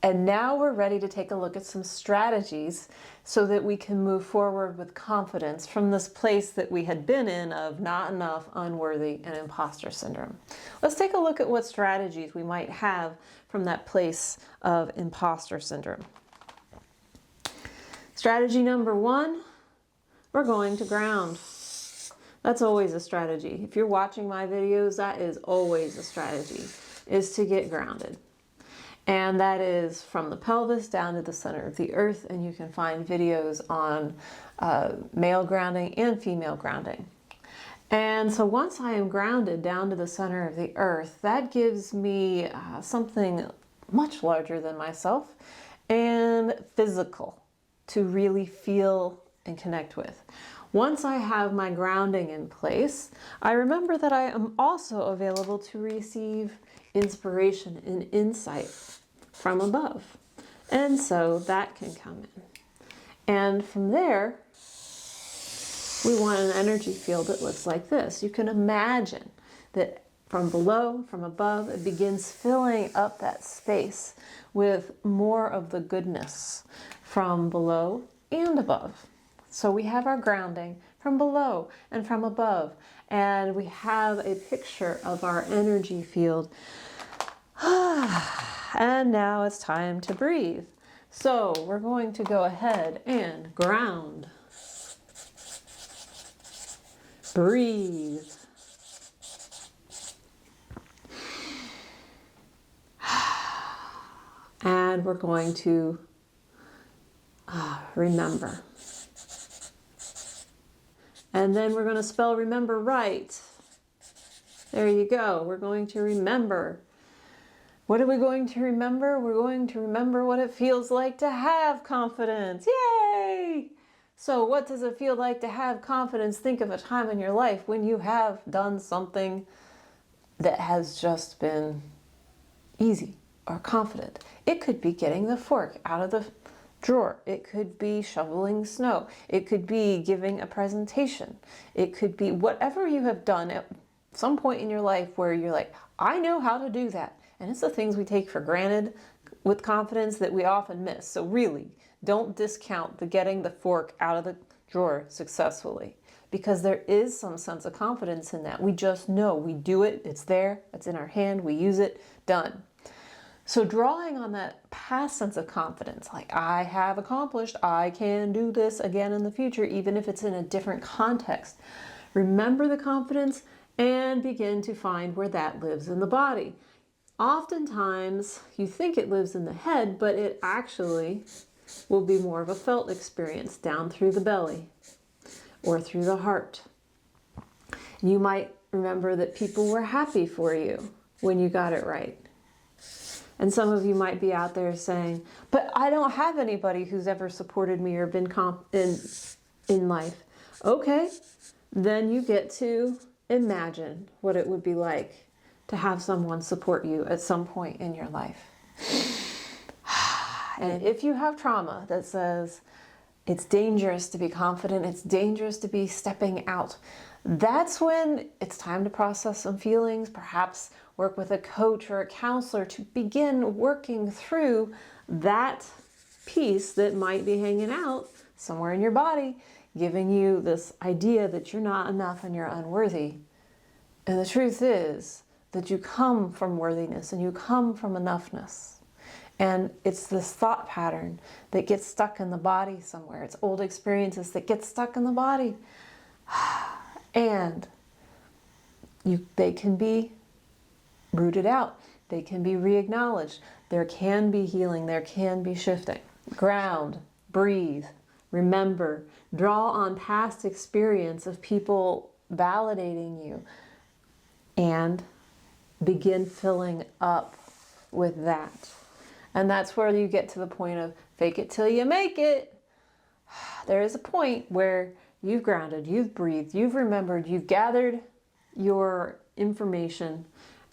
And now we're ready to take a look at some strategies so that we can move forward with confidence from this place that we had been in of not enough, unworthy, and imposter syndrome. Let's take a look at what strategies we might have from that place of imposter syndrome. Strategy number 1, we're going to ground. That's always a strategy. If you're watching my videos, that is always a strategy, is to get grounded. And that is from the pelvis down to the center of the earth. And you can find videos on male grounding and female grounding. And so once I am grounded down to the center of the earth, that gives me something much larger than myself and physical to really feel and connect with. Once I have my grounding in place, I remember that I am also available to receive inspiration and insight from above. And so that can come in. And from there, we want an energy field that looks like this. You can imagine that from below, from above, it begins filling up that space with more of the goodness from below and above. So we have our grounding from below and from above, and we have a picture of our energy field. And now it's time to breathe. So we're going to go ahead and ground. Breathe. And we're going to remember. And then we're going to spell remember right. There you go. We're going to remember. What are we going to remember? We're going to remember what it feels like to have confidence. Yay! So what does it feel like to have confidence? Think of a time in your life when you have done something that has just been easy or confident. It could be getting the fork out of the drawer. It could be shoveling snow. It could be giving a presentation. It could be whatever you have done at some point in your life where you're like, I know how to do that. And it's the things we take for granted with confidence that we often miss. So really, don't discount the getting the fork out of the drawer successfully, because there is some sense of confidence in that. We just know, we do it, it's there, it's in our hand, we use it, done. So drawing on that past sense of confidence, like I have accomplished, I can do this again in the future, even if it's in a different context. Remember the confidence and begin to find where that lives in the body. Oftentimes, you think it lives in the head, but it actually will be more of a felt experience down through the belly or through the heart. You might remember that people were happy for you when you got it right. And some of you might be out there saying, but I don't have anybody who's ever supported me or been in life. Okay, then you get to imagine what it would be like to have someone support you at some point in your life. And if you have trauma that says it's dangerous to be confident, it's dangerous to be stepping out, that's when it's time to process some feelings, perhaps work with a coach or a counselor to begin working through that piece that might be hanging out somewhere in your body, giving you this idea that you're not enough and you're unworthy. And the truth is that you come from worthiness and you come from enoughness. And it's this thought pattern that gets stuck in the body somewhere. It's old experiences that get stuck in the body. And they can be rooted out. They can be re-acknowledged. There can be healing. There can be shifting. Ground, breathe, remember, draw on past experience of people validating you, and begin filling up with that. And that's where you get to the point of fake it till you make it. There is a point where you've grounded, you've breathed, you've remembered, you've gathered your information,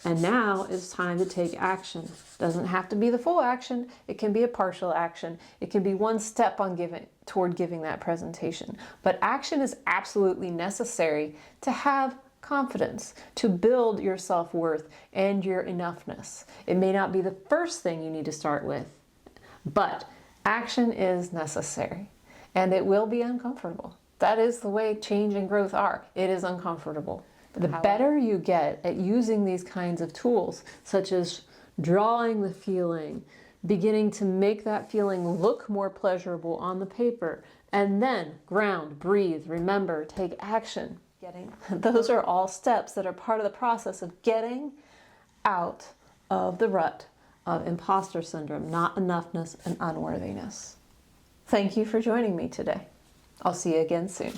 and now it's time to take action. Doesn't have to be the full action. It can be a partial action. It can be one step on toward giving that presentation. But action is absolutely necessary to have confidence, to build your self-worth and your enoughness. It may not be the first thing you need to start with, But action is necessary, and it will be uncomfortable. That is the way change and growth are. It is uncomfortable. The better you get at using these kinds of tools, such as drawing the feeling, beginning to make that feeling look more pleasurable on the paper, and then ground, breathe, remember, take action. Those are all steps that are part of the process of getting out of the rut of imposter syndrome, not enoughness, and unworthiness. Thank you for joining me today. I'll see you again soon.